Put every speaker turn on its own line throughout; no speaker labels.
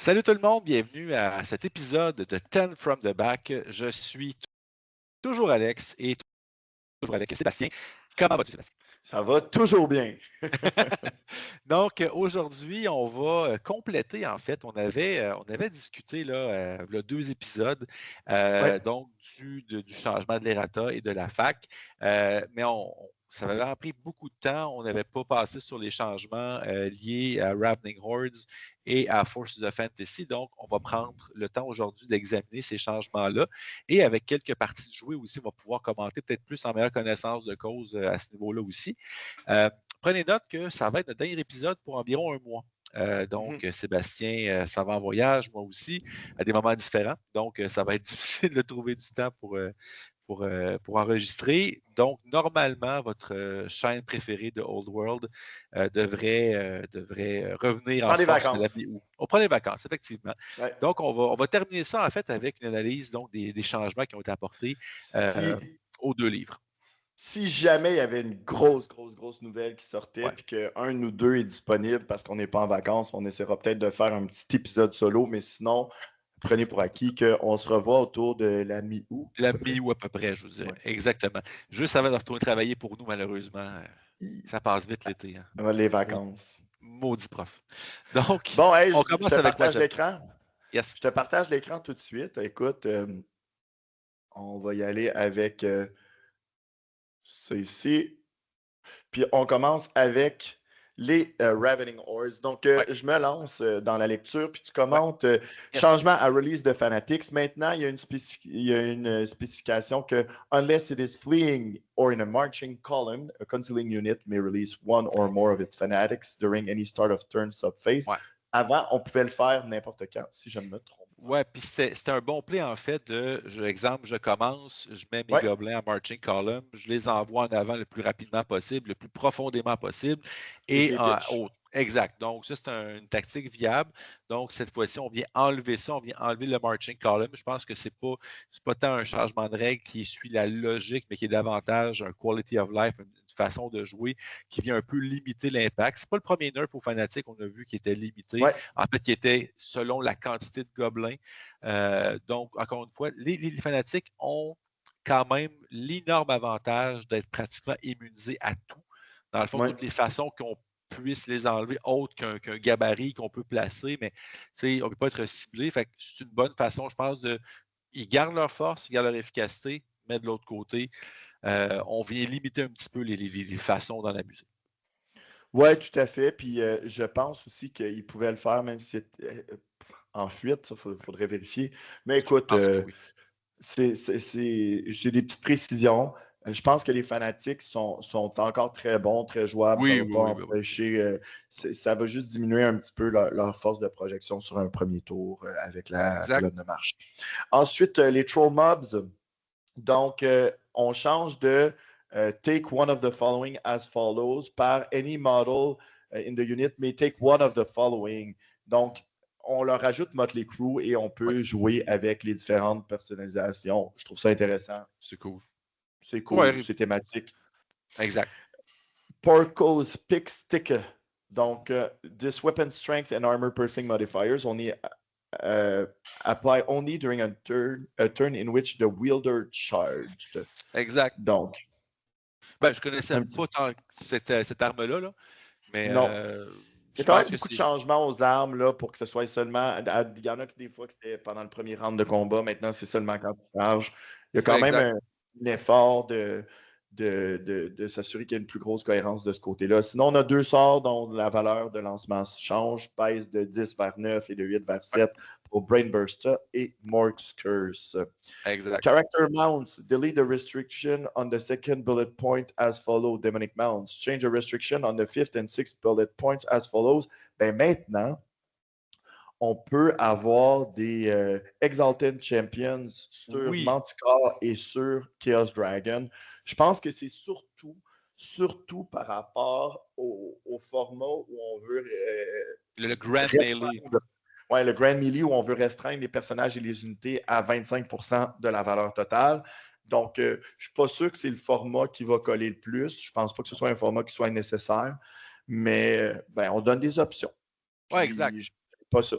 Salut tout le monde, bienvenue à cet épisode de 10 from the Back. Je suis toujours Alex et toujours avec Sébastien. Comment vas-tu, Sébastien?
Ça va toujours bien.
Donc, aujourd'hui, on va compléter, en fait, on avait discuté là, 2 épisodes,
Ouais.
donc du changement de l'ERATA et de la fac, mais ça avait vraiment pris beaucoup de temps. On n'avait pas passé sur les changements liés à Ravening Hordes et à Forces of Fantasy. Donc, on va prendre le temps aujourd'hui d'examiner ces changements-là. Et avec quelques parties de jouer aussi, on va pouvoir commenter peut-être plus en meilleure connaissance de cause à ce niveau-là aussi. Prenez note que ça va être notre dernier épisode pour environ un mois. Donc, Sébastien, ça va en voyage, moi aussi, à des moments différents. Donc, ça va être difficile de trouver du temps pour enregistrer. Donc, normalement, votre chaîne préférée de Old World devrait revenir en
Prends des
force de la
vacances.
mi-août. On prend les vacances, effectivement.
Ouais.
Donc, on va terminer ça, en fait, avec une analyse donc, des changements qui ont été apportés aux 2 livres.
Si jamais il y avait une grosse nouvelle qui sortait,
Ouais.
puis qu'un ou deux est disponible parce qu'on n'est pas en vacances, on essaiera peut-être de faire un petit épisode solo, mais sinon, prenez pour acquis qu'on se revoit autour de la mi-août.
La mi-août à peu près, je vous dirais.
Ouais.
Exactement. Juste avant de retourner travailler pour nous, malheureusement, ça passe vite l'été. Hein.
Les vacances.
Maudit prof. Donc,
Bon, hey,
on
je
commence
te
avec
partage
l'agenda.
l'écran.
Yes.
Je te partage l'écran tout de suite. Écoute, on va y aller avec ça ici. Puis on commence avec les Ravening Hordes. Donc,
Ouais.
je me lance dans la lecture, puis tu
Ouais.
commentes
Yes.
changement à release de Fanatics. Maintenant, il y a une spécification que unless it is fleeing or in a marching column, a concealing unit may release one or more of its Fanatics during any start of turn subphase.
Ouais.
Avant, on pouvait le faire n'importe quand, si je ne me trompe.
Ouais, puis c'était un bon play en fait exemple, je commence, je mets mes
Ouais.
gobelins en marching column, je les envoie en avant le plus rapidement possible, le plus profondément possible et exact. Donc, ça, c'est une tactique viable. Donc, cette fois-ci, on vient enlever ça, on vient enlever le marching column. Je pense que c'est pas tant un changement de règle qui suit la logique, mais qui est davantage un quality of life, une façon de jouer qui vient un peu limiter l'impact. C'est pas le premier nerf aux fanatiques, on a vu qui était limité.
Ouais.
En fait, qui était selon la quantité de gobelins. Donc, encore une fois, les fanatiques ont quand même l'énorme avantage d'être pratiquement immunisés à tout. Dans le fond,
Ouais.
toutes les façons qu'on puisse les enlever autre qu'un gabarit qu'on peut placer, mais on ne peut pas être ciblé. Fait que c'est une bonne façon, je pense, ils gardent leur force, ils gardent leur efficacité, mais de l'autre côté, on vient limiter un petit peu les façons d'en abuser.
Oui, tout à fait. Puis je pense aussi qu'ils pouvaient le faire, même si c'était en fuite, ça, il faudrait vérifier. Mais écoute,
Oui.
j'ai des petites précisions. Je pense que les fanatiques sont encore très bons, très jouables. Ça ne va pas empêcher. Ça va juste diminuer un petit peu leur force de projection sur un premier tour avec la colonne de marche. Ensuite, les troll mobs. Donc, on change de take one of the following as follows par any model in the unit may take one of the following. Donc, on leur ajoute Motley Crue et on peut jouer avec les différentes personnalisations. Je trouve ça intéressant.
C'est cool.
C'est cool, c'est thématique.
Exact.
Porco's Pick Sticker. Donc, this weapon strength and armor piercing modifiers only apply only during a turn in which the wielder charged.
Exact.
Donc,
je connaissais pas tant cette arme-là, là, mais
non. Il y a quand même beaucoup de changements aux armes là, pour que ce soit seulement. Il y en a qui des fois que c'était pendant le premier round de combat. Maintenant, c'est seulement quand tu charges. Il y a quand même un effort de s'assurer qu'il y a une plus grosse cohérence de ce côté-là. Sinon, on a 2 sorts dont la valeur de lancement change, pèse de 10 vers 9 et de 8 vers 7 pour Brain Burster et Mort's Curse.
Exact.
Character mounts. Delete the restriction on the second bullet point as follows. Demonic mounts. Change the restriction on the 5th and 6th bullet points as follows. Ben maintenant, on peut avoir des Exalted Champions sur Manticore et sur Chaos Dragon. Je pense que c'est surtout par rapport au format où on veut...
le Grand Melee.
Oui, le Grand Melee où on veut restreindre les personnages et les unités à 25% de la valeur totale. Donc, je ne suis pas sûr que c'est le format qui va coller le plus. Je ne pense pas que ce soit un format qui soit nécessaire, mais on donne des options.
Oui, exact.
Pas ça.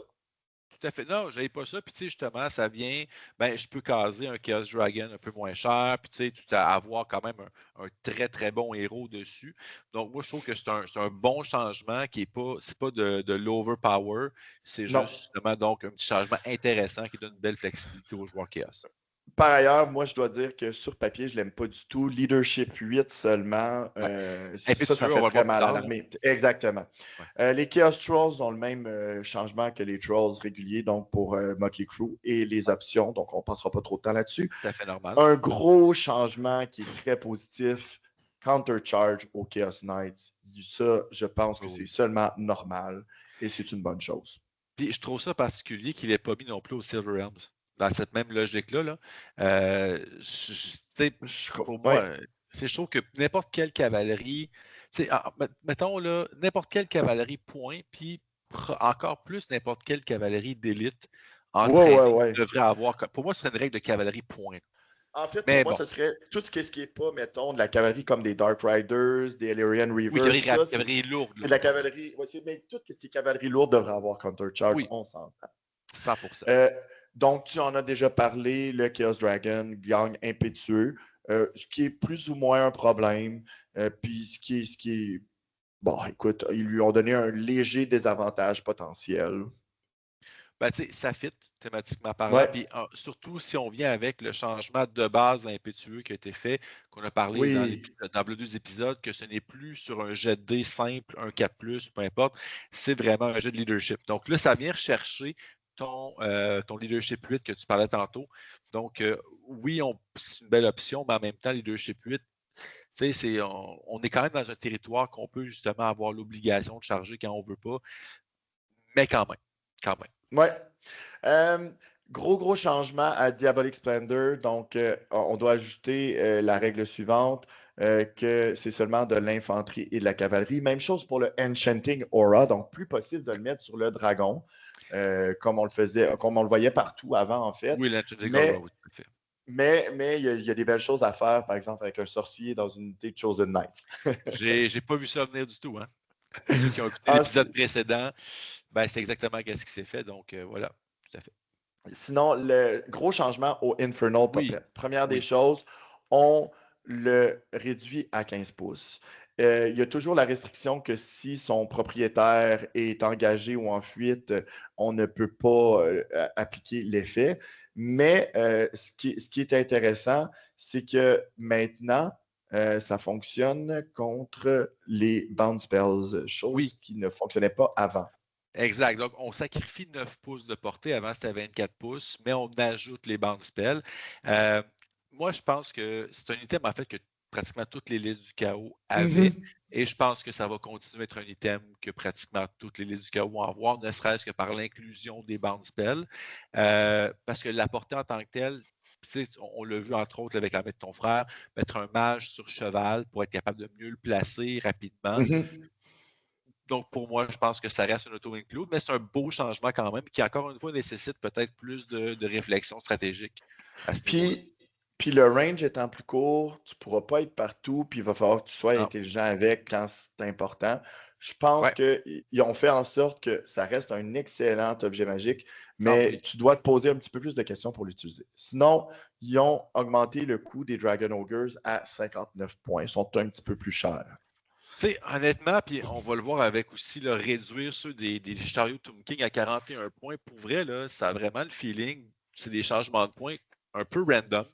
Tout tout à fait. Non, je n'avais pas ça. Puis, tu sais, justement, ça vient, ben, je peux caser un Chaos Dragon un peu moins cher, puis, tu sais, tout à avoir quand même un très, très bon héros dessus. Donc, moi, je trouve que c'est un bon changement qui est pas, c'est pas de l'overpower, c'est
Non.
juste, justement, donc, un petit changement intéressant qui donne une belle flexibilité aux joueurs Chaos.
Par ailleurs, moi, je dois dire que sur papier, je ne l'aime pas du tout. Leadership 8 seulement,
Ouais.
ça fait très mal à l'armée. Exactement.
Ouais.
Les Chaos Trolls ont le même changement que les Trolls réguliers, donc pour Motley Crue et les options, donc on ne passera pas trop de temps là-dessus.
Tout à fait normal.
Un gros changement qui est très positif, Counter Charge aux Chaos Knights. Ça, je pense que c'est seulement normal et c'est une bonne chose.
Puis je trouve ça particulier qu'il n'ait pas mis non plus au Silver Realms. Dans cette même logique-là, là, pour moi, je trouve que n'importe quelle cavalerie, mettons là, n'importe quelle cavalerie point, puis encore plus n'importe quelle cavalerie d'élite entraînée devrait avoir. Pour moi, ce serait une règle de cavalerie point.
En fait, pour moi, ce serait tout ce qui n'est pas, mettons, de la cavalerie comme des Dark Riders, des Ellyrian Reavers.
Oui, cavalerie lourde.
C'est de la cavalerie. Mais tout ce qui est cavalerie lourde devrait avoir Counter Charge, on s'entend.
100%.
Donc, tu en as déjà parlé, le Chaos Dragon gagne impétueux, ce qui est plus ou moins un problème. Puis ce qui est. Bon, écoute, ils lui ont donné un léger désavantage potentiel.
Ben, tu sais, ça fit thématiquement parlant. Puis surtout si on vient avec le changement de base impétueux qui a été fait, qu'on a parlé dans les 2 épisodes, que ce n'est plus sur un jet de dés simple, un 4+, peu importe, c'est vraiment un jet de leadership. Donc là, ça vient rechercher ton leadership 8 que tu parlais tantôt. Donc, oui, c'est une belle option, mais en même temps, leadership 8, on est quand même dans un territoire qu'on peut justement avoir l'obligation de charger quand on ne veut pas, mais quand même.
Ouais. Gros changement à Diabolic Splendor. Donc, on doit ajouter la règle suivante, que c'est seulement de l'infanterie et de la cavalerie. Même chose pour le Enchanting Aura, donc plus possible de le mettre sur le dragon, comme on le voyait partout avant, en fait.
Oui, l'Enchanting Aura, oui, tout à fait.
Mais il y a des belles choses à faire, par exemple, avec un sorcier dans une unité de Chosen Knights.
J'ai pas vu ça venir du tout, hein. Ceux qui ont écouté l'épisode précédent, ben, c'est exactement ce qui s'est fait. Donc, voilà, tout à fait.
Sinon, le gros changement au Infernal Puppet. Première des choses, on le réduit à 15 pouces. Il y a toujours la restriction que si son propriétaire est engagé ou en fuite, on ne peut pas appliquer l'effet. Mais ce qui est intéressant, c'est que maintenant, ça fonctionne contre les bound spells, chose qui ne fonctionnait pas avant.
Exact. Donc, on sacrifie 9 pouces de portée. Avant, c'était 24 pouces, mais on ajoute les bandes spells. Moi, je pense que c'est un item, en fait, que pratiquement toutes les listes du chaos avaient. Et je pense que ça va continuer à être un item que pratiquement toutes les listes du chaos vont avoir, ne serait-ce que par l'inclusion des bandes spells. Parce que la portée en tant que telle, on l'a vu entre autres avec l'armée de ton frère, mettre un mage sur cheval pour être capable de mieux le placer rapidement. Donc, pour moi, je pense que ça reste un auto-include, mais c'est un beau changement quand même qui, encore une fois, nécessite peut-être plus de réflexion stratégique à ce niveau-là.
Puis le range étant plus court, tu ne pourras pas être partout, puis il va falloir que tu sois intelligent avec quand c'est important. Je pense qu'ils ont fait en sorte que ça reste un excellent objet magique, mais tu dois te poser un petit peu plus de questions pour l'utiliser. Sinon, ils ont augmenté le coût des Dragon Ogres à 59 points. Ils sont un petit peu plus chers.
Honnêtement, puis on va le voir avec aussi le réduire ceux des chariots Tomb King à 41 points. Pour vrai, là, ça a vraiment le feeling, c'est des changements de points un peu random.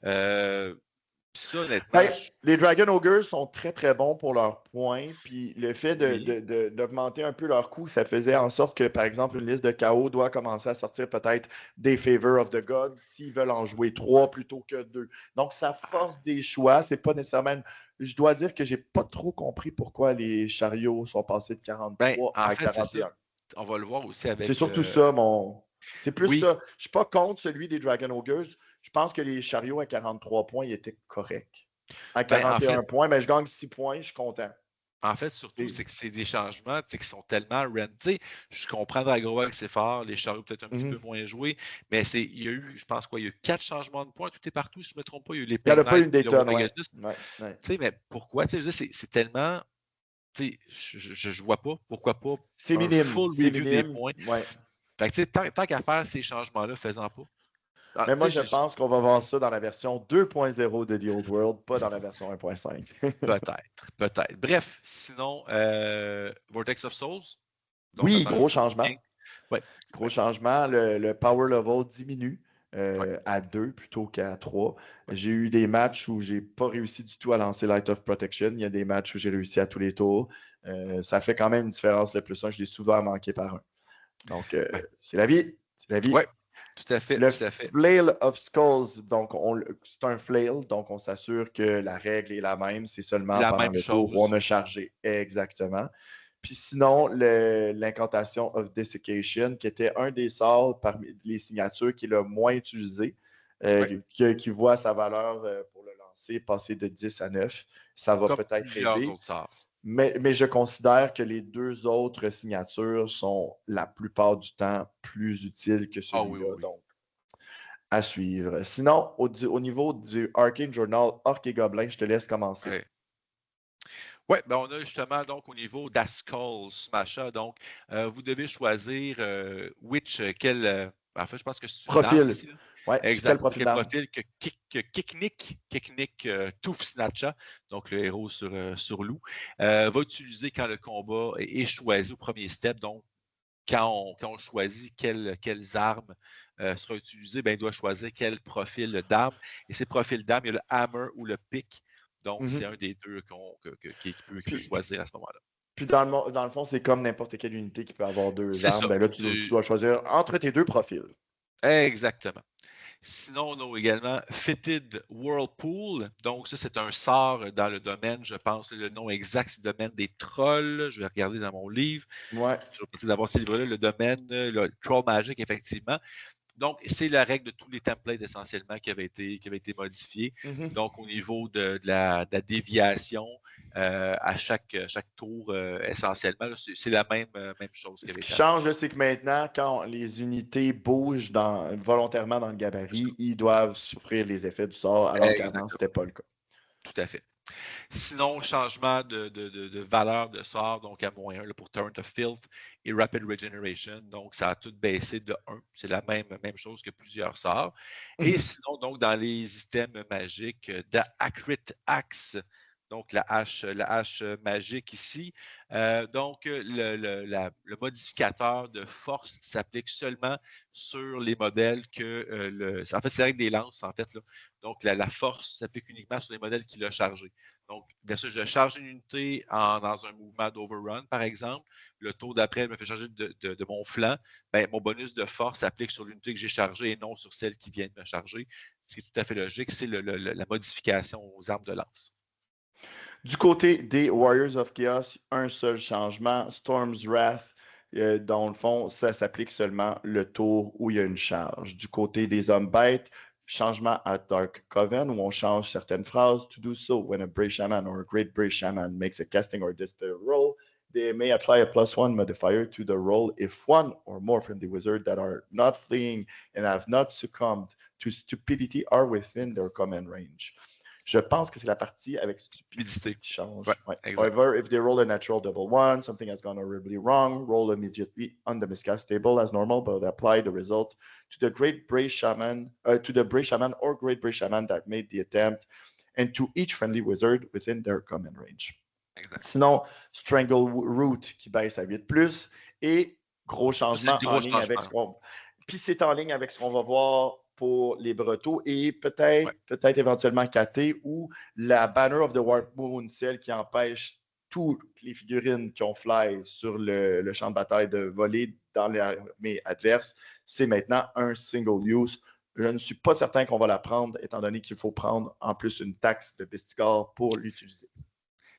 Puis ça, honnêtement.
Les Dragon Ogres sont très très bons pour leurs points. Puis le fait d'augmenter un peu leur coût, ça faisait en sorte que, par exemple, une liste de KO doit commencer à sortir peut-être des Favor of the Gods s'ils veulent en jouer 3 plutôt que 2. Donc ça force des choix. C'est pas nécessairement. Je dois dire que j'ai pas trop compris pourquoi les chariots sont passés de 43 à 41.
On va le voir aussi avec.
C'est surtout ça, C'est plus ça. Je suis pas contre celui des Dragon Ogres. Je pense que les chariots à 43 points, ils étaient corrects. À 41 points, mais je gagne 6 points, je suis content.
En fait, surtout, c'est que c'est des changements qui sont tellement random. Je comprends Dragovac, c'est fort, les chariots peut-être un petit peu moins joués, mais il y a eu, je pense il y a eu 4 changements de points, tout est partout, si je ne me trompe pas. Il y a eu les
Il n'y en a pas eu une Dayton,
mais pourquoi? C'est tellement. Je ne vois pas. Pourquoi pas?
C'est minime.
Full review des points. Fait que, tant qu'à faire ces changements-là, faisant pas.
Mais moi, je pense qu'on va voir ça dans la version 2.0 de The Old World, pas dans la version 1.5.
Peut-être. Bref, sinon, Vortex of Souls.
Donc, oui, gros changement.
Ouais.
Gros changement. Le power level diminue à 2 plutôt qu'à 3. Ouais. J'ai eu des matchs où j'ai pas réussi du tout à lancer Light of Protection. Il y a des matchs où j'ai réussi à tous les tours. Ça fait quand même une différence. Le plus 1, je l'ai souvent manqué par 1. Donc, c'est la vie. C'est la vie.
Oui, tout à fait.
Le Flail of Skulls, donc c'est un flail, donc on s'assure que la règle est la même. C'est seulement pendant le tour où on a chargé. Exactement. Puis sinon, l'incantation of Desiccation, qui était un des sorts parmi les signatures qui est le moins utilisé, qui voit sa valeur pour le lancer passer de 10 à 9. Ça va peut-être aider. Mais je considère que les deux autres signatures sont la plupart du temps plus utiles que celui-là.
Oui.
Donc, à suivre. Sinon, au niveau du Arcane Journal Orc et Gobelin, je te laisse commencer.
Oui, ben on a justement donc au niveau d'Ascol Smasha, donc vous devez choisir quel en fait, je pense que c'est
profil.
Oui, exact. Quel profil que Kiknik Tooth Snatcha, donc le héros sur loup, va utiliser quand le combat est choisi au premier step. Donc, quand on choisit quelles armes sera utilisées, ben, il doit choisir quel profil d'arme. Et ces profils d'armes, il y a le hammer ou le pick. Donc, c'est un des deux qu'il peut choisir à ce moment-là.
Puis, dans le fond, c'est comme n'importe quelle unité qui peut avoir deux armes. Ben là, tu dois choisir entre tes deux profils.
Exactement. Sinon, on a également Fitted Whirlpool. Donc, ça, c'est un sort dans le domaine, je pense, le nom exact, c'est le domaine des trolls. Je vais regarder dans mon livre.
Ouais.
Je vais essayer d'avoir ce livre-là, le domaine, le Troll Magic, effectivement. Donc, c'est la règle de tous les templates essentiellement qui avait été modifiée. Mm-hmm. Donc, au niveau de la déviation à chaque tour, essentiellement, c'est la même chose.
Ce qui change, c'est que maintenant, quand les unités bougent volontairement dans le gabarit, ils doivent souffrir les effets du sort, alors qu'avant, ce n'était pas le cas.
Tout à fait. Sinon, changement de valeur de sort, donc à -1 pour Torrent of Filth et Rapid Regeneration. Donc, ça a tout baissé de 1. C'est la même chose que plusieurs sorts. Et sinon, donc, dans les items magiques, The Acrit Axe, donc la hache magique ici. Donc, le modificateur de force s'applique seulement sur les modèles en fait, c'est la règle des lances, en fait. Là. Donc, la force s'applique uniquement sur les modèles qu'il a chargés. Donc, bien sûr, je charge une unité dans un mouvement d'overrun, par exemple. Le tour d'après me fait charger de mon flanc. Bien, mon bonus de force s'applique sur l'unité que j'ai chargée et non sur celle qui vient de me charger. Ce qui est tout à fait logique, c'est la modification aux armes de lance.
Du côté des Warriors of Chaos, un seul changement, Storm's Wrath, dans le fond, ça s'applique seulement le tour où il y a une charge. Du côté des hommes bêtes, changement à Dark Coven où on change certaines phrases. To do so, when a Brave Shaman or a Great Brave Shaman makes a casting or dispel roll, they may apply a +1 modifier to the roll if one or more from the wizard that are not fleeing and have not succumbed to stupidity are within their command range. Je pense que c'est la partie avec stupidité qui change.
Ouais,
However, if they roll a natural double 1, something has gone horribly wrong, roll immediately on the miscast table as normal, but apply the result to the Great Brave Shaman, or Great Brave Shaman that made the attempt, and to each friendly wizard within their command range. Exact. Sinon, Strangle Root qui baisse à 8+, et gros changement en ligne avec ce qu'on... Puis c'est en ligne avec ce qu'on va voir pour les Bretons et peut-être éventuellement KT ou la Banner of the Warp Moon, celle qui empêche toutes les figurines qui ont fly sur le champ de bataille de voler dans l'armée adverse. C'est maintenant un single use. Je ne suis pas certain qu'on va la prendre, étant donné qu'il faut prendre en plus une taxe de Bestigor pour l'utiliser.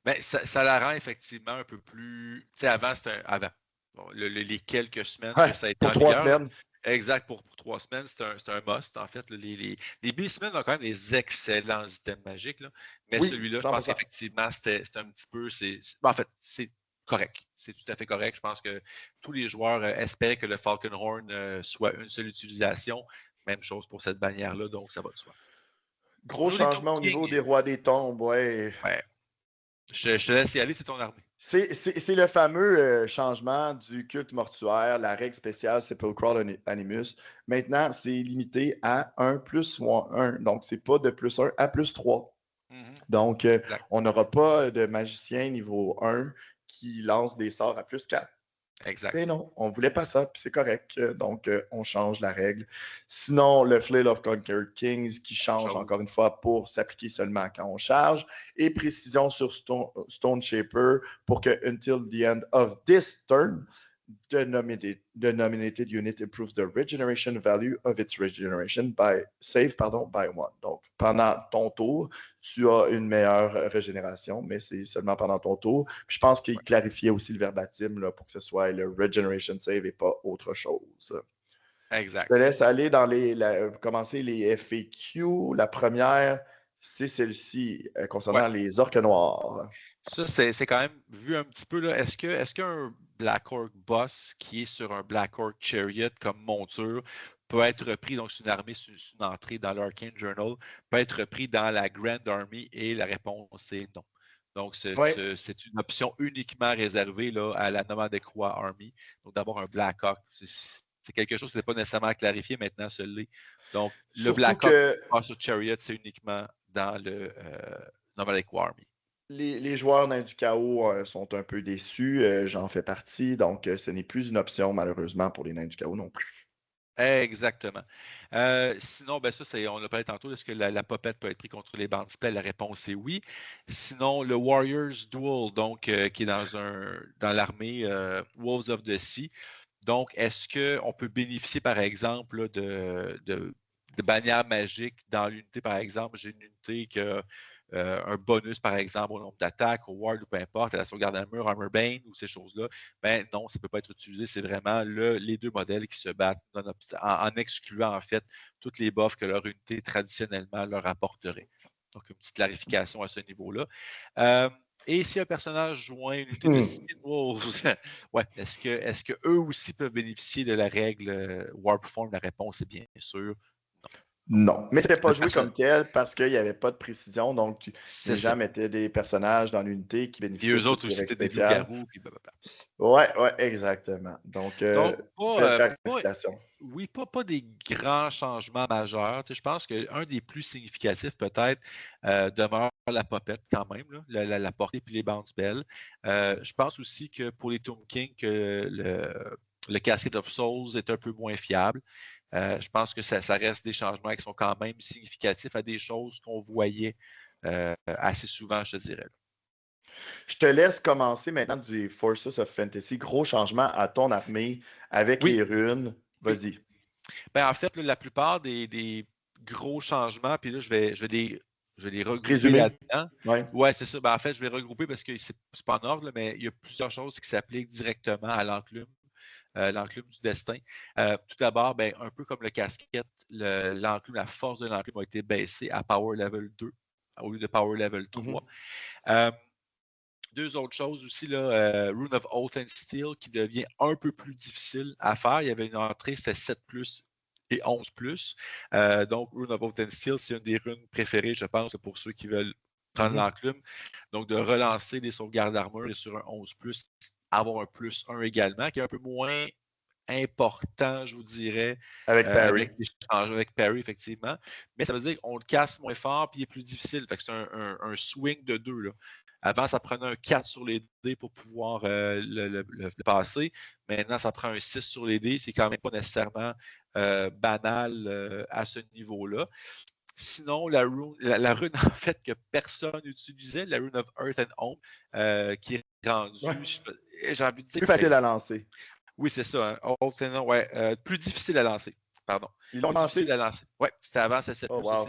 Mais ça la rend effectivement un peu plus... Tu sais, avant, c'était avant. Bon, les quelques semaines que ça a été
pour 3 semaines.
Exact, pour 3 semaines, c'est un must, en fait. Les B-Semaines ont quand même des excellents items magiques, là. Mais celui-là, je pense qu'effectivement, c'était un petit peu... En fait, c'est correct. C'est tout à fait correct. Je pense que tous les joueurs espéraient que le Falconhorn soit une seule utilisation. Même chose pour cette bannière-là, donc ça va de soi.
Gros changement au niveau des rois des tombes, ouais.
Je te laisse y aller, c'est ton armée.
C'est le fameux changement du culte mortuaire, la règle spéciale Sepulchral Animus. Maintenant, c'est limité à 1 plus 1. Donc, c'est pas de plus 1 à plus 3. Donc, on n'aura pas de magicien niveau 1 qui lance des sorts à plus 4.
Exact.
Mais non, on ne voulait pas ça, puis c'est correct. Donc, on change la règle. Sinon, le Flail of Conquered Kings qui change encore une fois pour s'appliquer seulement quand on charge. Et précision sur Stone Shaper pour que until the end of this turn, the nominated unit improves the regeneration value of its regeneration by 1. Donc, pendant ton tour, tu as une meilleure régénération, mais c'est seulement pendant ton tour. Puis je pense qu'il clarifiait aussi le verbatim là, pour que ce soit le regeneration save et pas autre chose.
Exact.
Je te laisse aller dans commencer les FAQ. La première, c'est celle-ci concernant les orques noirs.
Ça, c'est quand même vu un petit peu. Est-ce qu'un Black Orc boss qui est sur un Black Orc Chariot comme monture peut être repris, donc c'est une armée, c'est une entrée dans l'Arcane Journal, peut être repris dans la Grand Army? Et la réponse est non. Donc, c'est une option uniquement réservée là, à la Nomadekwa Army. Donc, d'avoir un Black Orc, c'est quelque chose qui n'est pas nécessairement clarifié maintenant, ce l'est. Donc, le Black Orc sur Chariot, c'est uniquement dans le Nomadekwa Army.
Les joueurs nains du chaos sont un peu déçus. J'en fais partie. Donc, ce n'est plus une option, malheureusement, pour les nains du chaos non plus.
Exactement. Sinon, ça, on l'a parlé tantôt. Est-ce que la popette peut être prise contre les bandes spells? La réponse est oui. Sinon, le Warriors Duel, donc, qui est dans l'armée Wolves of the Sea. Donc, est-ce qu'on peut bénéficier, par exemple, là, de bannières magiques dans l'unité, par exemple? J'ai une unité qui a un bonus, par exemple, au nombre d'attaques, au ward ou peu importe, à la sauvegarde d'armure, Armor Bane ou ces choses-là. Ben non, ça ne peut pas être utilisé. C'est vraiment les deux modèles qui se battent en excluant, en fait, toutes les buffs que leur unité traditionnellement leur apporterait. Donc, une petite clarification à ce niveau-là. Et si un personnage joint une unité de Skin Wolves, est-ce que eux aussi peuvent bénéficier de la règle Warp Form? La réponse est bien sûr
non. Mais c'était pas joué comme tel parce qu'il n'y avait pas de précision. Donc, les gens mettaient des personnages dans l'unité qui bénéficiaient
de autres aussi, c'était des loups-garous.
Ouais, exactement. Donc clarification.
Pas des grands changements majeurs. Je pense qu'un des plus significatifs, peut-être, demeure la popette quand même, là, la portée puis les bandes spells. Je pense aussi que pour les Tomb King, le Casket of Souls est un peu moins fiable. Je pense que ça reste des changements qui sont quand même significatifs à des choses qu'on voyait assez souvent, je te dirais.
Je te laisse commencer maintenant du Forces of Fantasy. Gros changement à ton armée avec les runes. Vas-y.
Oui. En fait, la plupart des gros changements, puis là, je vais les regrouper là-dedans. Ouais, c'est ça. En fait, je vais regrouper parce que c'est pas en ordre, mais il y a plusieurs choses qui s'appliquent directement à l'enclume. L'enclume du destin. Tout d'abord, un peu comme le casquette, l'enclume, la force de l'enclume a été baissée à Power Level 2 au lieu de Power Level 3. Deux autres choses aussi, Rune of Oath and Steel qui devient un peu plus difficile à faire. Il y avait une entrée, c'était 7+, et 11+. Donc, Rune of Oath and Steel, c'est une des runes préférées, je pense, pour ceux qui veulent prendre l'enclume. Donc, de relancer les sauvegardes d'armure et sur un 11+, avoir un +1 également, qui est un peu moins important, je vous dirais.
Avec Parry.
Avec Parry, effectivement. Mais ça veut dire qu'on le casse moins fort puis il est plus difficile. Fait que c'est un swing de 2. Là. Avant, ça prenait un 4 sur les dés pour pouvoir le passer. Maintenant, ça prend un 6 sur les dés. C'est quand même pas nécessairement banal à ce niveau-là. Sinon, la rune, en fait, que personne n'utilisait, la rune of Earth and Home, qui est rendue, j'ai envie de dire...
Plus facile à lancer.
Oui, c'est ça. Hein. Plus difficile à lancer. Pardon.
Ils l'ont lancé?
Difficile à lancer. Oui, c'était avant, c'est 7+.
Wow.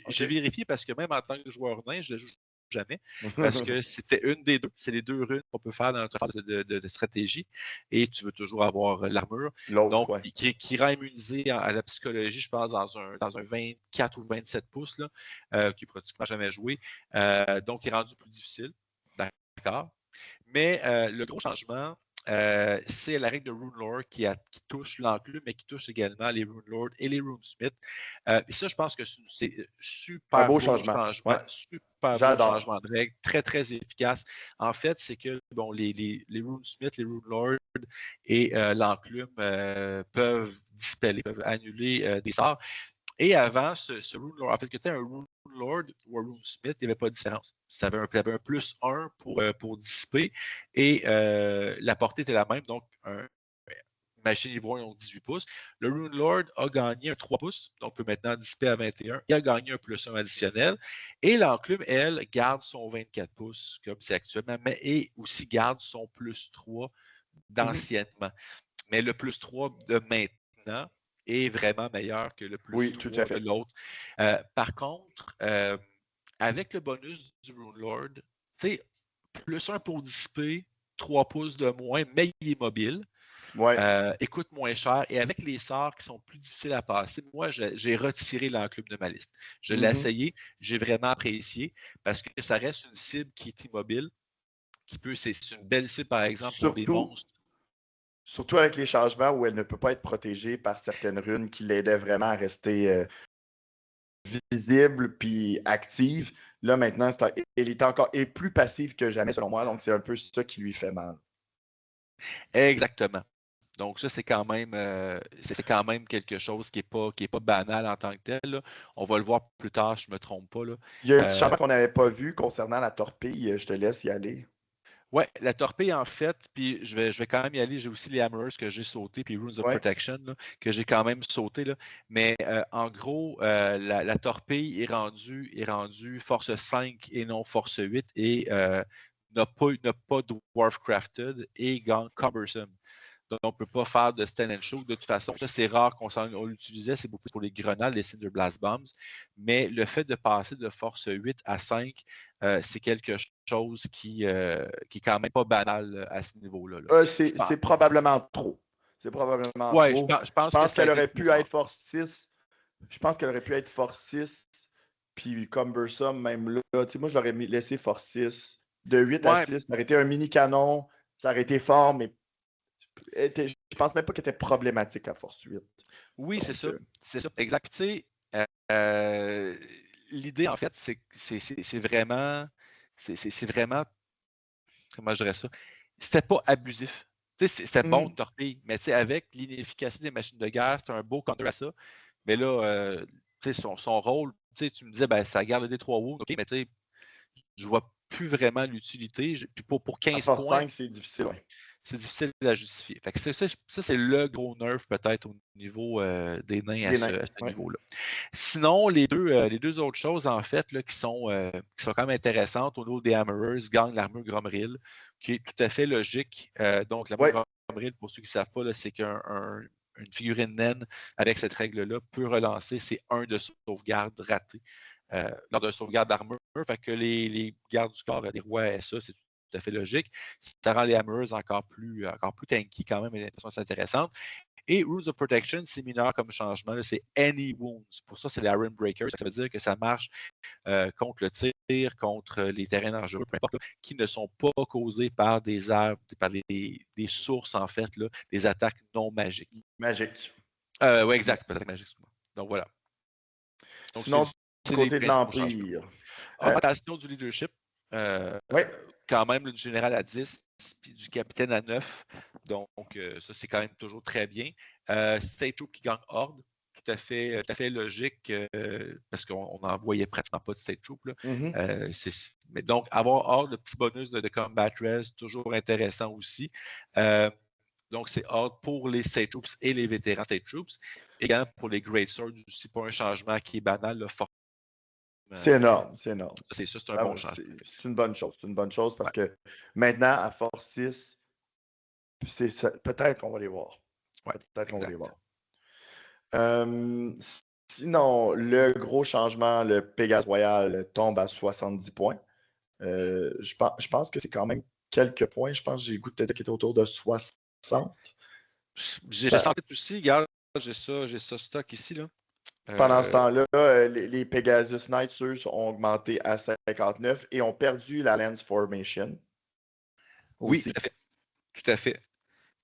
J'ai vérifié parce que même en tant que joueur nain, je ne le joue jamais. Parce que c'était une des deux. C'est les deux runes qu'on peut faire dans notre phase de stratégie. Et tu veux toujours avoir l'armure. Donc, qui rend immunisé à la psychologie, je pense, dans un 24 ou 27 pouces, là, qui est pratiquement jamais joué. Donc, il est rendu plus difficile. D'accord. Mais le gros changement, c'est la règle de Rune Lord qui touche l'enclume, mais qui touche également les Rune Lord et les Rune Smith. Et ça, je pense que c'est super
beau changement. Ouais.
Super beau changement de règle, très, très efficace. En fait, c'est que bon, les Rune Smith, les Rune Lord et l'enclume peuvent dispeller, peuvent annuler des sorts. Et avant, ce Rune Lord, en fait, que tu aies un Rune Lord ou un Rune Smith, il n'y avait pas de différence. Tu avais un +1 pour dissiper et la portée était la même, donc machine niveau 1, donc 18 pouces. Le Rune Lord a gagné un 3 pouces, donc peut maintenant dissiper à 21. Il a gagné un +1 additionnel. Et l'enclume, elle, garde son 24 pouces, comme c'est actuellement, mais et aussi garde son +3 d'anciennement. Mais le +3 de maintenant est vraiment meilleur que le +3 de l'autre. Par contre, avec le bonus du Rune Lord, tu sais, +1 pour dissiper, 3 pouces de moins, mais il est mobile. Il coûte moins cher. Et avec les sorts qui sont plus difficiles à passer, moi, j'ai retiré l'enclume de ma liste. Je l'ai essayé, j'ai vraiment apprécié parce que ça reste une cible qui est immobile, c'est une belle cible, par exemple, pour des monstres.
Surtout avec les changements où elle ne peut pas être protégée par certaines runes qui l'aidaient vraiment à rester visible puis active. Là, maintenant, elle est plus passive que jamais, selon moi. Donc, c'est un peu ça qui lui fait mal.
Exactement. Donc, ça, c'est quand même quelque chose qui n'est pas banal en tant que tel. Là. On va le voir plus tard, je ne me trompe pas. Là.
Il y a un petit changement qu'on n'avait pas vu concernant la torpille. Je te laisse y aller.
Oui, la torpille, en fait, puis je vais quand même y aller. J'ai aussi les Hammers que j'ai sauté, puis Runes of Protection, là, que j'ai quand même sauté. Là. Mais en gros, la torpille est rendue force 5 et non force 8 et n'a pas Dwarf Crafted et gagne Cumbersome. Donc, on ne peut pas faire de stand and shoot. De toute façon, ça, c'est rare qu'on l'utilisait. C'est beaucoup pour les grenades, les Cinder Blast Bombs. Mais le fait de passer de force 8 à 5, c'est quelque chose qui est quand même pas banal à ce niveau-là.
C'est probablement trop. C'est probablement trop. Je pense qu'elle aurait pu être force 6. Je pense qu'elle aurait pu être force 6. Puis Cumbersome, même là. Moi, je l'aurais laissé force 6. De 8 à 6, ça aurait été un mini-canon. Ça aurait été fort, mais je pense même pas qu'elle était problématique à force 8.
Oui, c'est ça. C'est ça. Exact. Tu sais, l'idée, en fait, c'est vraiment. C'est vraiment. Comment je dirais ça? C'était pas abusif. C'était bon de torpille, mais avec l'inefficacité des machines de guerre, c'était un beau counter à ça. Mais là, son rôle, tu me disais, ben, ça garde le D3 wounds, OK, mais je vois plus vraiment l'utilité. Puis pour 15
force
points,
5, c'est difficile. Ouais.
C'est difficile à justifier. Fait que ça, c'est le gros nerf peut-être au niveau des nains à ce niveau-là. Sinon, les deux autres choses, en fait, là, qui sont quand même intéressantes au niveau des Hammerers, gagnent l'armure Gromril, qui est tout à fait logique. Donc, l'armure Gromril, pour ceux qui ne savent pas, c'est qu'une figurine naine avec cette règle-là peut relancer ses 1 de sauvegarde raté lors de sauvegarde d'armure. Fait que les gardes du corps, les rois SA, c'est tout à fait logique. Ça rend les Hammers encore plus tanky quand même, et l'impression c'est intéressante. Et Rules of Protection, c'est mineur comme changement, c'est Any Wounds. Pour ça, c'est les Iron Breakers. Ça veut dire que ça marche contre le tir, contre les terrains dangereux, peu importe, qui ne sont pas causés par des arbres, par des sources, en fait, là, des attaques non magiques.
Magiques.
Oui, exact, peut-être magique. Donc voilà.
Donc, sinon, du côté de l'Empire.
Augmentation du leadership. Quand même, du général à 10 puis du capitaine à 9. Donc, ça, c'est quand même toujours très bien. State Troop qui gagne Horde. Tout à fait logique parce qu'on n'en voyait pratiquement pas de State Troop. Là. Mais donc, avoir Horde, le petit bonus de Combat Res, toujours intéressant aussi. Donc, c'est Horde pour les State Troops et les vétérans State Troops. Également pour les Great Swords, c'est pas un changement qui est banal.
C'est énorme, c'est énorme.
C'est ça, c'est un bon changement.
C'est une bonne chose. C'est une bonne chose parce que maintenant, à force 6, peut-être qu'on va les voir. Peut-être qu'on va les voir. Sinon, le gros changement, le Pégase Royal tombe à 70 points. Je pense que c'est quand même quelques points. Je pense que j'ai le goût de te dire qu'il était autour de 60.
J'ai senti aussi, regarde, j'ai ça stock ici. Là.
Pendant ce temps-là, les Pegasus Knights, eux, ont augmenté à 59 et ont perdu la Lance Formation.
Oui, tout à fait.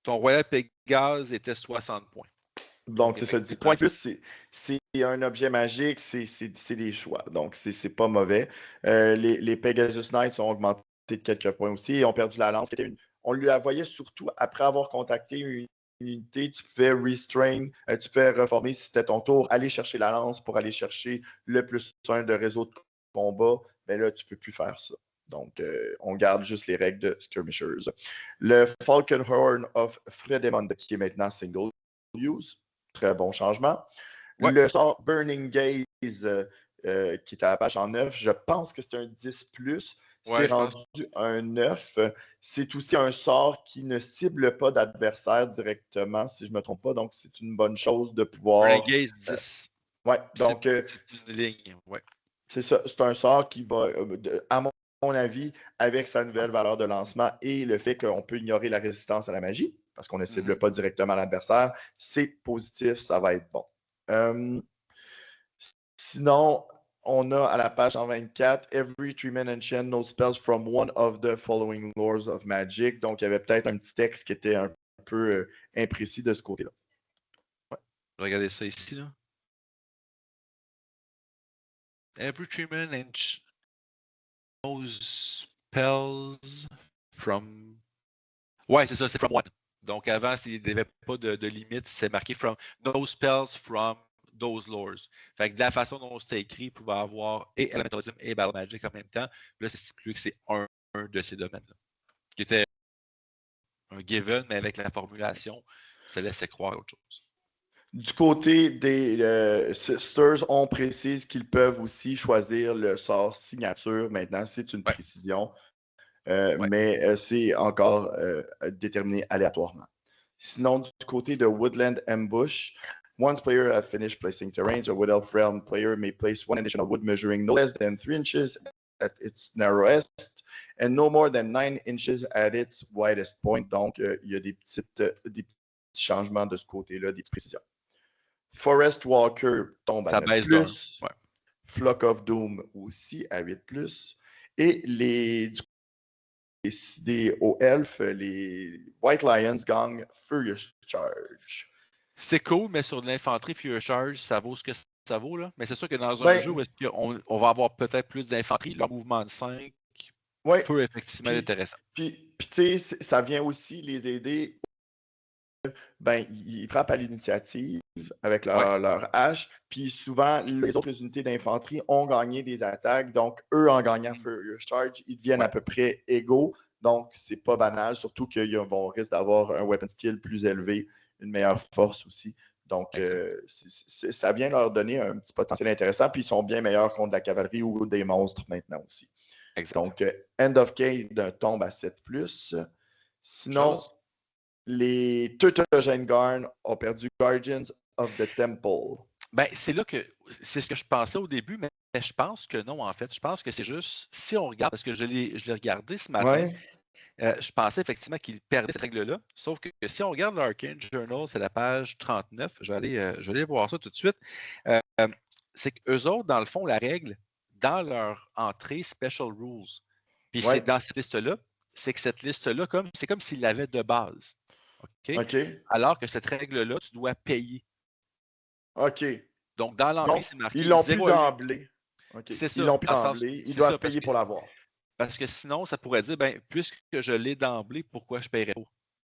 ton Royal Pégase était 60 points.
Donc, c'est ça. 10 points plus, c'est un objet magique, c'est des choix. Donc, c'est pas mauvais. Les Pegasus Knights ont augmenté de quelques points aussi et ont perdu la lance. On lui la voyait surtout après avoir contacté une unité. Tu pouvais restrain, tu pouvais reformer si c'était ton tour, aller chercher la lance pour aller chercher le +1 de réseau de combat. Mais là, tu peux plus faire ça. Donc, on garde juste les règles de Skirmishers. Le Falcon Horn of Fredemond, qui est maintenant single use. Très bon changement. Ouais. Le sort Burning Gaze, qui est à la page en 9, je pense que c'est un 10+. C'est rendu un 9. C'est aussi un sort qui ne cible pas d'adversaire directement, si je ne me trompe pas. Donc, c'est une bonne chose de pouvoir.
Burning Gaze 10.
Ouais, donc.
C'est une ligne. Ouais.
C'est ça. C'est un sort qui va, à mon avis, avec sa nouvelle valeur de lancement et le fait qu'on peut ignorer la résistance à la magie, parce qu'on ne cible pas directement l'adversaire, c'est positif, ça va être bon. Sinon, on a à la page 124, Every Treatment Ancient knows spells from one of the following lores of magic. Donc, il y avait peut-être un petit texte qui était un peu imprécis de ce côté-là.
Ouais. Regardez ça ici, là. Every Treatment Ancient knows spells from. Ouais, c'est ça, c'est from one. Donc, avant, il n'y avait pas de limite, c'est marqué from no spells from those lores. Fait que de la façon dont c'était écrit, il pouvait avoir et Elementalism et Battle Magic en même temps. Là, c'est stipulé que c'est un de ces domaines-là. Qui était un given, mais avec la formulation, ça laissait croire à autre chose.
Du côté des Sisters, on précise qu'ils peuvent aussi choisir le sort signature. Maintenant, c'est une précision. Mais c'est encore déterminé aléatoirement. Sinon, du côté de Woodland Ambush, once player has finished placing terrains, a Wood Elf Realm player may place one additional wood measuring no less than 3 inches at its narrowest and no more than 9 inches at its widest point. Donc, il y a des petits changements de ce côté-là, des précisions. Forest Walker tombe à 9+. Ouais. Flock of Doom aussi à 8+. Et aux elfes, les White Lions gagnent Furious Charge.
C'est cool, mais sur de l'infanterie, Furious Charge, ça vaut ce que ça vaut. Là. Mais c'est sûr que dans un jeu où on va avoir peut-être plus d'infanterie, leur mouvement de 5 peut effectivement être intéressant.
Puis tu sais, ça vient aussi les aider. Ils frappent à l'initiative avec leur hache, puis souvent, les autres unités d'infanterie ont gagné des attaques, donc eux, en gagnant Furious Charge, ils deviennent à peu près égaux, donc c'est pas banal, surtout qu'ils vont risque d'avoir un weapon skill plus élevé, une meilleure force aussi. Donc, ça vient leur donner un petit potentiel intéressant, puis ils sont bien meilleurs contre la cavalerie ou des monstres maintenant aussi. Exact. Donc, End of Cade tombe à 7+. Sinon, les Teutogen Garn ont perdu Guardians of the Temple.
Ben, c'est là que c'est ce que je pensais au début, mais je pense que non, en fait. Je pense que c'est juste, si on regarde, parce que je l'ai regardé ce matin, je pensais effectivement qu'ils perdaient cette règle-là. Sauf que si on regarde l'Arcane Journal, c'est la page 39. Je vais aller voir ça tout de suite. C'est qu'eux autres, dans le fond, la règle, dans leur entrée Special Rules, puis c'est dans cette liste-là, c'est que cette liste-là, c'est comme s'ils l'avaient de base. Okay? Alors que cette règle-là, tu dois payer.
OK.
Donc, dans l'entrée, c'est marqué.
Ils l'ont plus d'emblée.
Okay. C'est ça.
Ils l'ont plus d'emblée. Ils doivent payer pour l'avoir.
Parce que sinon, ça pourrait dire, puisque je l'ai d'emblée, pourquoi je ne paierais pas?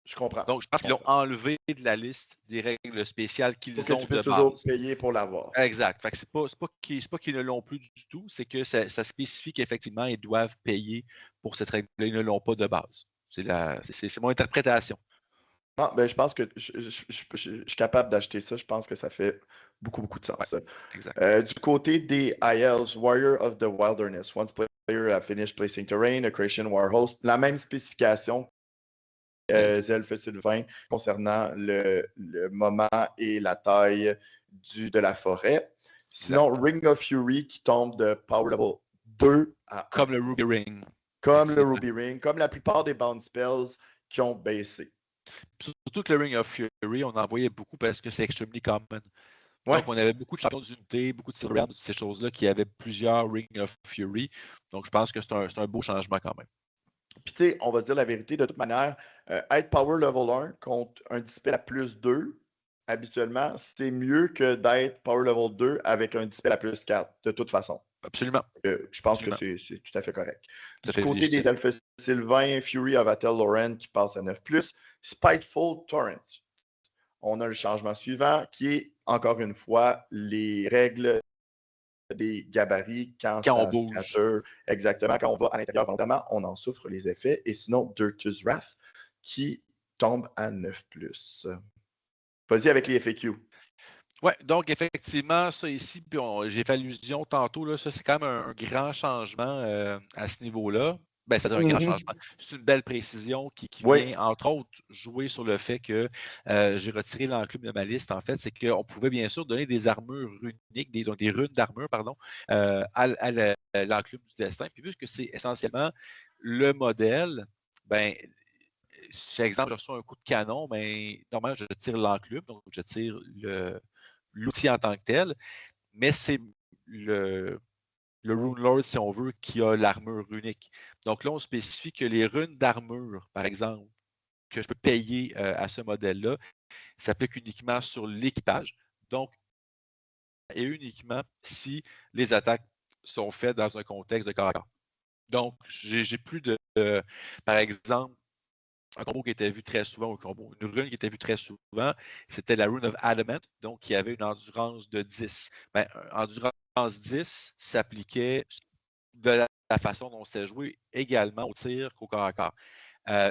Je comprends.
Donc, je pense qu'ils l'ont enlevé de la liste des règles spéciales qu'ils ont
tu peux toujours payer pour l'avoir.
Exact. Fait que c'est pas qu'ils ne l'ont plus du tout, c'est que ça spécifie qu'effectivement, ils doivent payer pour cette règle-là. Ils ne l'ont pas de base. C'est mon interprétation.
Ah, je pense que je suis capable d'acheter ça. Je pense que ça fait beaucoup, beaucoup de sens. Du côté des ILs, Warrior of the Wilderness. Once player a finished placing terrain, a creation war host. La même spécification Elfes Sylvain concernant le moment et la taille de la forêt. Sinon, Ring of Fury qui tombe de Power Level 2 à 1.
Comme le Ruby Ring.
Comme le Ruby Ring. Comme la plupart des bound spells qui ont baissé.
Surtout que le Ring of Fury, on en voyait beaucoup parce que c'est extremely common. Donc, on avait beaucoup de champions d'unité, beaucoup de Silverhand, ces choses-là qui avaient plusieurs Ring of Fury. Donc, je pense que c'est un beau changement quand même.
Puis, tu sais, on va se dire la vérité, de toute manière, être Power Level 1 contre un dispel à plus 2, habituellement, c'est mieux que d'être Power Level 2 avec un dispel à plus 4, de toute façon.
Absolument.
Je pense que c'est tout à fait correct.
Du
côté des Alpha Sylvain, Fury Avatel Lauren qui passe à 9+, Spiteful Torrent. On a le changement suivant qui est, encore une fois, les règles des gabarits quand
on
ça
bouge.
Exactement, quand on va à l'intérieur volontairement, on en souffre les effets. Et sinon, Dirtus Wrath qui tombe à 9+. Vas-y avec les FAQ.
Oui, donc effectivement, ça ici, puis j'ai fait allusion tantôt, là, ça c'est quand même un grand changement à ce niveau-là. Ben, c'est-à-dire un grand changement. C'est une belle précision qui vient, entre autres, jouer sur le fait que j'ai retiré l'enclume de ma liste. En fait, c'est qu'on pouvait bien sûr donner des armures runiques, donc des runes d'armure, pardon, à l'enclume du destin. Puis vu que c'est essentiellement le modèle, ben, si, exemple, je reçois un coup de canon, ben, normalement, je tire l'enclume, donc je tire l'outil en tant que tel, mais c'est le Rune Lord, si on veut, qui a l'armure runique. Donc là, on spécifie que les runes d'armure, par exemple, que je peux payer à ce modèle-là, s'appliquent uniquement sur l'équipage. Donc, et uniquement si les attaques sont faites dans un contexte de corps à corps. Donc, j'ai plus de, par exemple, un combo qui était vu très souvent, une rune qui était vue très souvent, c'était la Rune of Adamant, donc qui avait une endurance de 10. Ben, endurance 10 s'appliquait de la façon dont c'était joué également au tir qu'au corps à corps.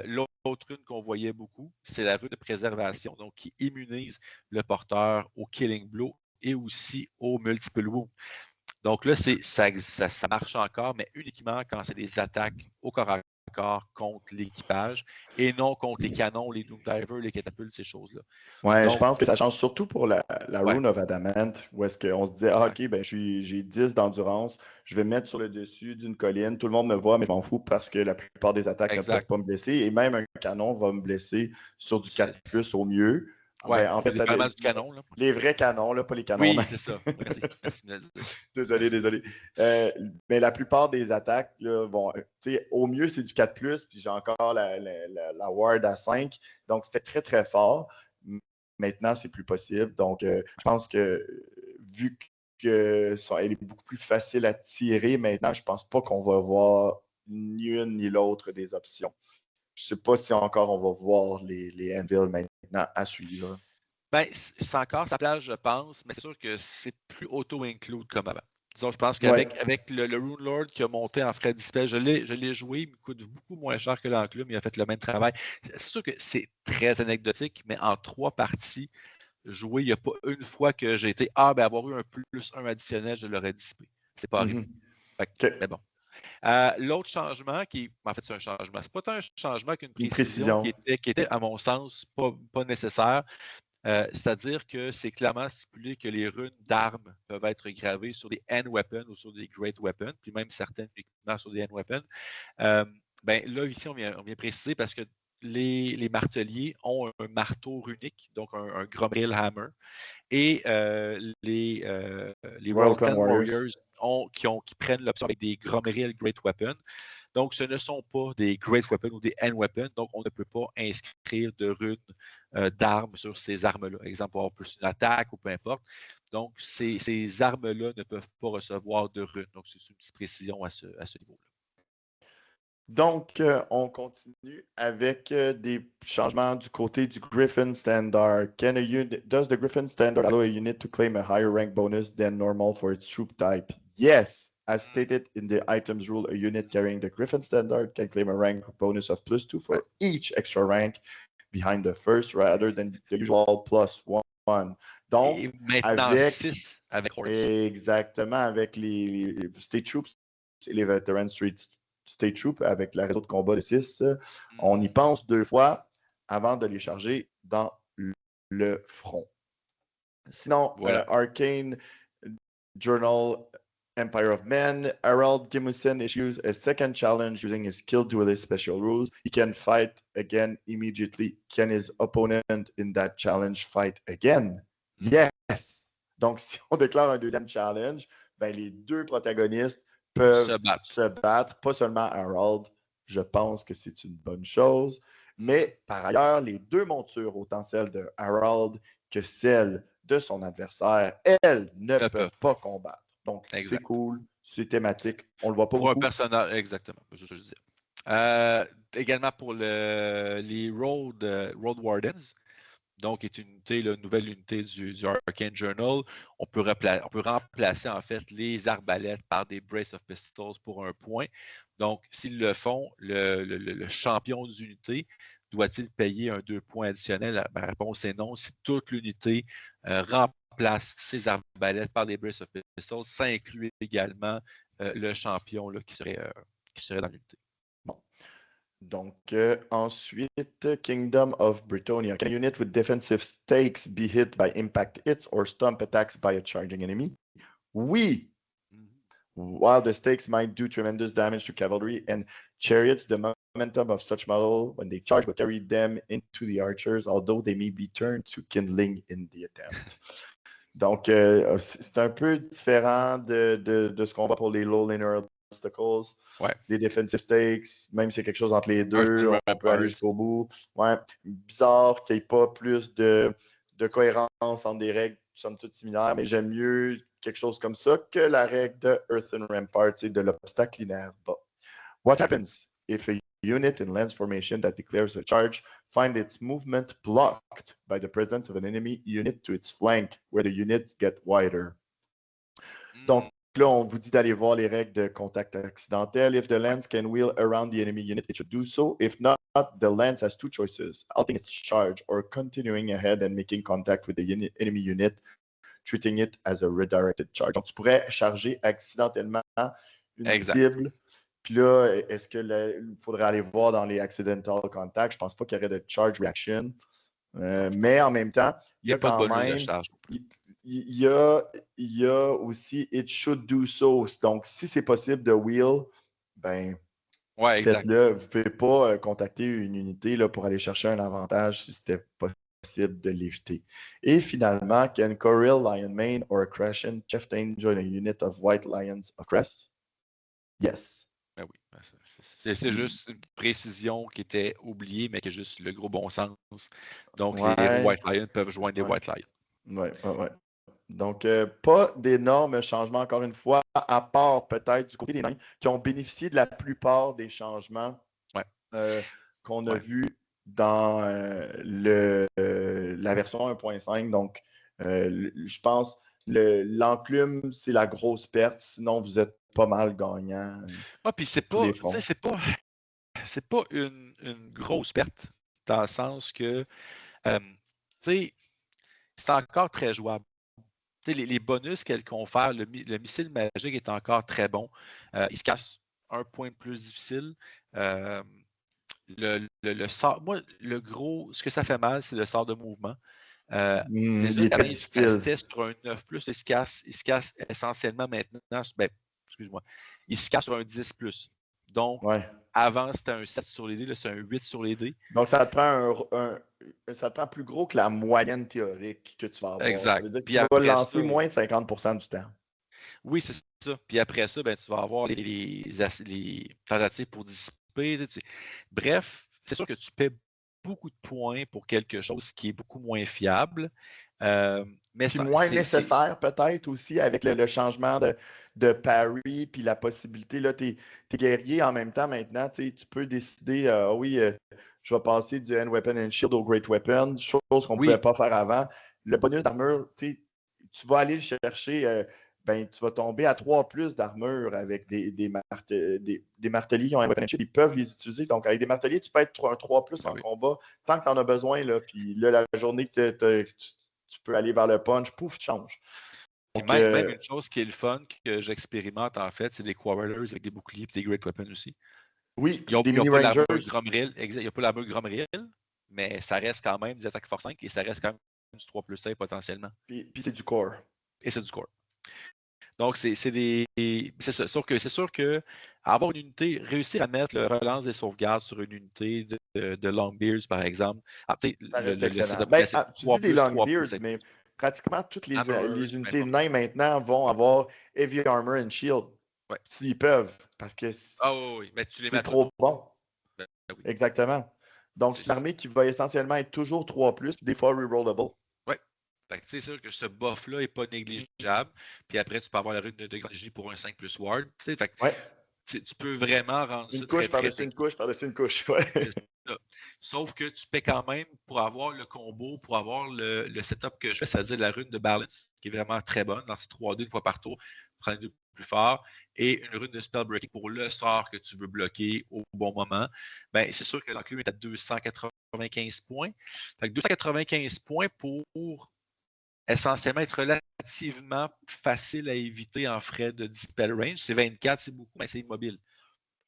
L'autre rune qu'on voyait beaucoup, c'est la rune de préservation, donc qui immunise le porteur au Killing Blow et aussi au Multiple Wound. Donc là, ça marche encore, mais uniquement quand c'est des attaques au corps à corps contre l'équipage et non contre les canons, les Doom Divers, les catapultes, ces choses-là.
Ouais, donc, je pense que ça change surtout pour la Rune of Adamant, où est-ce qu'on se disait, OK, ben j'ai 10 d'endurance, je vais me mettre sur le dessus d'une colline, tout le monde me voit, mais je m'en fous parce que la plupart des attaques ne peuvent pas me blesser, et même un canon va me blesser sur du 4+ au mieux.
Ouais,
ben, en fait,
du canon, là.
Les vrais canons, là, pas les canons.
Oui, c'est ça. Merci.
Désolé. Mais la plupart des attaques là, vont. Au mieux, c'est du 4+, puis j'ai encore la Ward à 5. Donc, c'était très, très fort. Maintenant, c'est plus possible. Donc, je pense que vu qu'elle est beaucoup plus facile à tirer, maintenant, je pense pas qu'on va voir ni une ni l'autre des options. Je sais pas si encore on va voir les Anvil maintenant à suivre.
Ben, c'est encore sa place, je pense, mais c'est sûr que c'est plus auto-include comme avant. Disons, je pense qu'avec le Rune Lord qui a monté en frais de dispel, je l'ai joué, il me coûte beaucoup moins cher que l'enclume, il a fait le même travail. C'est sûr que c'est très anecdotique, mais en 3 parties jouées, il n'y a pas une fois que j'ai été avoir eu un +1 additionnel, je l'aurais dissipé. C'est pas arrivé. Mais bon. L'autre changement, en fait, c'est un changement. C'est pas tant un changement qu'une précision. Qui était, à mon sens, pas nécessaire. C'est-à-dire que c'est clairement stipulé que les runes d'armes peuvent être gravées sur des end weapons ou sur des great weapons, puis même certaines uniquement sur des end weapons. Ben là, ici, on vient préciser parce que les marteliers ont un marteau runique, donc un Gromril Hammer, et les Royal Warriors qui prennent l'option avec des Gromril Great Weapons. Donc, ce ne sont pas des Great Weapons ou des End Weapons, donc on ne peut pas inscrire de runes d'armes sur ces armes-là. Exemple, pour avoir plus une attaque ou peu importe. Donc, ces armes-là ne peuvent pas recevoir de runes. Donc, c'est une petite précision à ce niveau-là.
Donc, on continue avec des changements du côté du Griffin Standard. Does the Griffin Standard allow a unit to claim a higher rank bonus than normal for its troop type? Yes. As stated in the items rule, a unit carrying the Griffin Standard can claim a rank bonus of +2 for each extra rank behind the first rather than the usual +1. Donc,
et maintenant, 6 avec Horse.
Exactement, avec les State Troops et les Veteran State Troop avec la réseau de combat de 6, on y pense 2 fois avant de les charger dans le front. Sinon, Arcane Journal Empire of Men, Harald Gimussen issues a second challenge using his Skill Duelist special rules. He can fight again immediately. Can his opponent in that challenge fight again? Yes! Donc, si on déclare un deuxième challenge, ben, les 2 protagonistes peuvent se battre, pas seulement Harald, Je pense que c'est une bonne chose. Mais par ailleurs, les deux montures, autant celle de Harold que celle de son adversaire, elles ne peuvent pas combattre. Donc, c'est cool, c'est thématique. On le voit pas
pour
beaucoup.
Un personnage, exactement. C'est ce que je disais. Également pour les Road Wardens, donc est une unité, une nouvelle unité du Arcane Journal. On peut remplacer en fait les arbalètes par des Brace of Pistols pour 1 point. Donc, s'ils le font, le champion d'unité doit-il payer un 2 points additionnels? La réponse est non. Si toute l'unité remplace ses arbalètes par des Brace of Pistols, ça inclut également le champion là, qui serait dans l'unité.
Bon. Donc, ensuite, Kingdom of Bretonnia. Can a unit with defensive stakes be hit by impact hits or stomp attacks by a charging enemy? Oui! While the stakes might do tremendous damage to cavalry and chariots, the momentum of such model when they charge will carry them into the archers, although they may be turned to kindling in the attempt. Donc, c'est un peu différent de ce qu'on voit pour les low linear obstacles.
Ouais.
Les defensive stakes, même si c'est quelque chose entre les deux, on peut aller jusqu'au bout. Ouais. Bizarre qu'il n'y ait pas plus de cohérence entre des règles somme toute similaires, mais j'aime mieux quelque chose comme ça que la règle de Earthen Rampart, c'est de l'obstacle linéaire bas. What happens if a unit in lance formation that declares a charge find its movement blocked by the presence of an enemy unit to its flank, where the units get wider? Donc là, on vous dit d'aller voir les règles de contact accidentel. If the lance can wheel around the enemy unit, it should do so. If not, the lance has two choices, halting its charge or continuing ahead and making contact with the enemy unit, treating it as a redirected charge. Donc, tu pourrais charger accidentellement une cible. Puis là, est-ce qu'il faudrait aller voir dans les accidental contacts? Je pense pas qu'il y aurait de charge reaction. Mais en même temps, il y a quand même... Il y a aussi It should do so. Donc, si c'est possible de wheel, ben, faites-le. Vous ne pouvez pas contacter une unité là, pour aller chercher un avantage si c'était possible de l'éviter. Et finalement, can Coril, Lionmane, or Crashen Chieftain join a unit of White Lions of Crest? Yes.
Ben oui. C'est juste une précision qui était oubliée, mais qui est juste le gros bon sens. Donc, les héros White Lion peuvent joindre des White Lions.
Ouais. Donc, pas d'énormes changements, encore une fois, à part peut-être du côté des nains qui ont bénéficié de la plupart des changements qu'on a vus dans la version 1.5. Donc, je pense l'enclume, c'est la grosse perte. Sinon, vous êtes pas mal gagnant.
Puis c'est pas une grosse perte, dans le sens que c'est encore très jouable. Les bonus qu'elle confère, le missile magique est encore très bon. Il se casse 1 point de plus difficile. Le sort, moi, ce que ça fait mal, c'est le sort de mouvement. Les autres, il se cassait sur un 9+, il se casse essentiellement maintenant. Excuse-moi. Il se casse sur un 10+. Donc, avant, c'était un 7 sur les dés, là, c'est un 8 sur les dés.
Donc, ça te prend plus gros que la moyenne théorique que tu vas avoir.
Exact.
Ça veut dire que tu vas lancer moins de 50% du temps.
Oui, c'est ça. Puis après ça, tu vas avoir les tentatives pour dissiper. Bref, c'est sûr que tu paies beaucoup de points pour quelque chose qui est beaucoup moins fiable. Mais
c'est moins nécessaire peut-être aussi avec le changement de parry puis la possibilité, là, t'es guerrier en même temps maintenant, tu peux décider, je vais passer du Hand Weapon and Shield au Great Weapon, chose qu'on ne pouvait pas faire avant. Le bonus d'armure, tu vas aller le chercher, tu vas tomber à 3+ d'armure avec des marteliers qui ont un Weapon and Shield, ils peuvent les utiliser. Donc, avec des marteliers, tu peux être un 3+ en combat tant que tu en as besoin, là, puis là, la journée que tu peux aller vers le punch, pouf, tu changes.
Donc, même une chose qui est le fun que j'expérimente en fait, c'est des Quarrelers avec des boucliers et des Great Weapons aussi.
Oui,
ils ont
des
mini-rangers. Il n'y a pas l'armure Gromril, mais ça reste quand même des attaques force 5 et ça reste quand même du 3+5 potentiellement.
Puis c'est du core.
Et c'est du core. Donc, c'est sûr que avoir une unité, réussir à mettre le relance des sauvegardes sur une unité de Longbeards, par exemple.
Tu dis des Longbeards, mais pratiquement toutes les unités de nains maintenant vont avoir Heavy Armor and Shield. S'ils peuvent, parce que
mais tu les mets
trop bon.
Oui.
Exactement. Donc, c'est une armée qui va essentiellement être toujours 3+, puis des fois rerollable.
Oui. C'est sûr que ce buff-là n'est pas négligeable. Puis après, tu peux avoir la rune de Grand Génie pour un 5+ ward. Tu peux vraiment rendre ça très, très...
Une couche par-dessus une couche. Ouais.
C'est ça. Sauf que tu paies quand même pour avoir le combo, pour avoir le setup que je fais, c'est-à-dire la rune de balance, qui est vraiment très bonne, dans ces 3-2 une fois par tour, prendre deux plus fort, et une rune de spell breaking pour le sort que tu veux bloquer au bon moment. Ben, c'est sûr que l'enclume est à 295 points. Fait que 295 points pour essentiellement être relativement facile à éviter en frais de dispel range. C'est 24, c'est beaucoup, mais c'est immobile.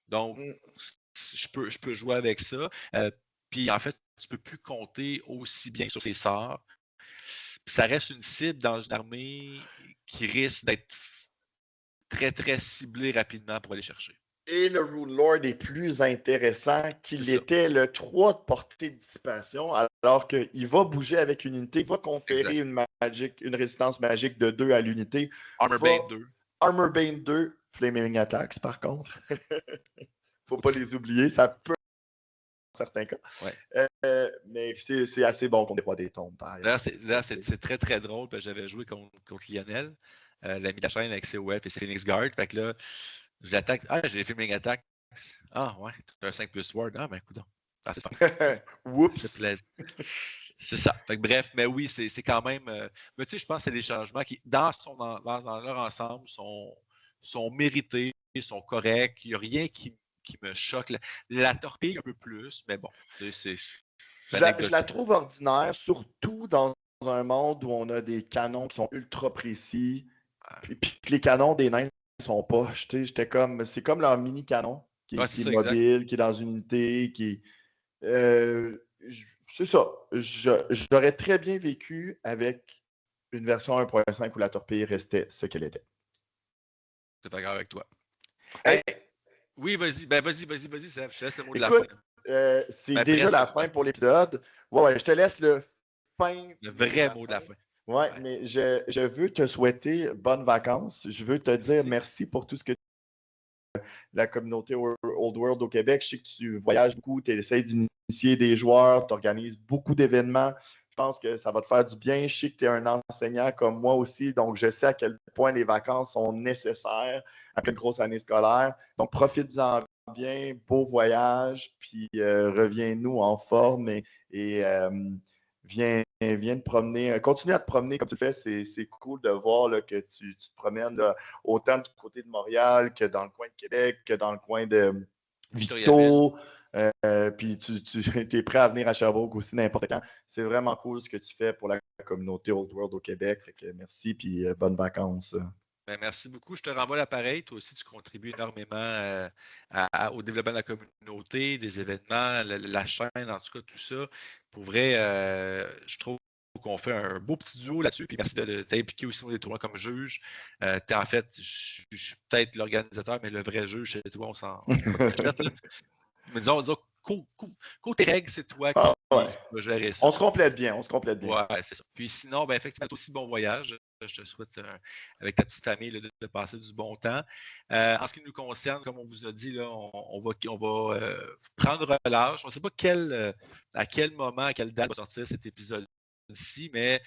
Donc, je peux jouer avec ça. Puis, en fait, tu ne peux plus compter aussi bien sur ses sorts. Puis, ça reste une cible dans une armée qui risque d'être très, très ciblée rapidement pour aller chercher.
Et le Rune Lord est plus intéressant qu'il était le 3 de portée de dissipation, alors qu'il va bouger avec une unité, il va conférer une résistance magique de 2 à l'unité.
Armorbane 2.
Armorbane 2, Flaming Attacks par contre. Faut pas les oublier, ça peut dans certains cas.
Ouais.
Mais c'est assez bon contre les rois des tombes.
D'ailleurs, c'est très très drôle, parce que j'avais joué contre Lionel, l'ami de la chaîne avec COF et Phoenix Guard. Fait que là, je l'attaque. Ah, j'ai les Flaming Attacks. Ah, ouais, t'as un 5+ ward. Ah, ben, écoute. Ah, c'est fun.
Oups!
C'est ça. Fait que, bref, mais oui, c'est quand même. Mais tu sais, je pense que c'est des changements qui, dans leur ensemble, sont mérités, sont corrects. Il n'y a rien qui me choque. La torpille un peu plus, mais bon, c'est.
Je la trouve ordinaire, surtout dans un monde où on a des canons qui sont ultra précis, et puis que les canons des nains ne sont pas. C'est comme leur mini canon qui est mobile, exact. Qui est dans une unité, qui c'est ça. J'aurais très bien vécu avec une version 1.5 où la torpille restait ce qu'elle était.
Je suis d'accord avec toi.
Hey.
Oui, vas-y. Ben, vas-y, Seb. Je te laisse le mot de la fin.
C'est déjà la fin pour l'épisode. Ouais, je te laisse le
vrai mot de la fin.
Ouais, mais je veux te souhaiter bonnes vacances. Je veux te dire merci pour tout ce que tu fais la communauté Old World au Québec. Je sais que tu voyages beaucoup, tu essaies d'initier des joueurs, tu organises beaucoup d'événements. Je pense que ça va te faire du bien. Je sais que tu es un enseignant comme moi aussi, donc je sais à quel point les vacances sont nécessaires après une grosse année scolaire. Donc, profite-en bien, beau voyage, puis reviens-nous en forme et viens te promener. Continue à te promener comme tu le fais. C'est cool de voir là, que tu te promènes là, autant du côté de Montréal que dans le coin de Québec, que dans le coin de Victo. Puis tu es prêt à venir à Sherbrooke aussi n'importe quand. C'est vraiment cool ce que tu fais pour la communauté Old World au Québec. Fait que merci, puis bonnes vacances.
Ben, merci beaucoup. Je te renvoie l'appareil. Toi aussi, tu contribues énormément au développement de la communauté, des événements, la chaîne, en tout cas, tout ça. Pour vrai, je trouve qu'on fait un beau petit duo là-dessus. Puis merci de t'impliquer aussi dans les tournois comme juge. En fait, je suis peut-être l'organisateur, mais le vrai juge, c'est toi, on s'en. Mais disons, côté règles, c'est toi qui va gérer ça.
On se complète bien,
Ouais, c'est ça. Puis sinon, ben, effectivement, aussi bon voyage. Je te souhaite, avec ta petite famille, là, de passer du bon temps. En ce qui nous concerne, comme on vous a dit, là, on va prendre relâche. On ne sait pas à quel moment, à quelle date va sortir cet épisode-ci, mais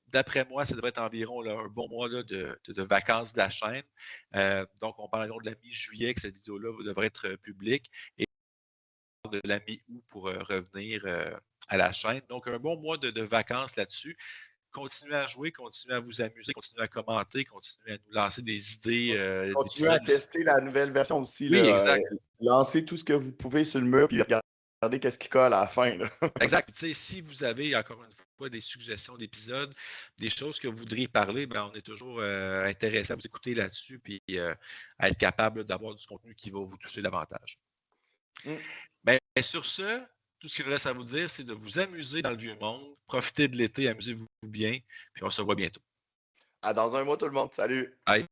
d'après moi, ça devrait être environ là, un bon mois là, de vacances de la chaîne. Donc, on parle de la mi-juillet que cette vidéo-là devrait être publique. Et de la mi-août pour revenir à la chaîne. Donc, un bon mois de vacances là-dessus. Continuez à jouer, continuez à vous amuser, continuez à commenter, continuez à nous lancer des idées.
Continuez à tester la nouvelle version aussi.
Oui,
là,
exact.
Lancez tout ce que vous pouvez sur le mur, puis regardez qu'est-ce qui colle à la fin. Là.
Exact. Si vous avez, encore une fois, des suggestions d'épisodes, des choses que vous voudriez parler, ben, on est toujours intéressé à vous écouter là-dessus, puis à être capable d'avoir du contenu qui va vous toucher davantage. Ben, sur ce, tout ce qu'il reste à vous dire, c'est de vous amuser dans le vieux monde, profitez de l'été, amusez-vous bien, puis on se revoit bientôt.
À dans un mois tout le monde. Salut!
Bye!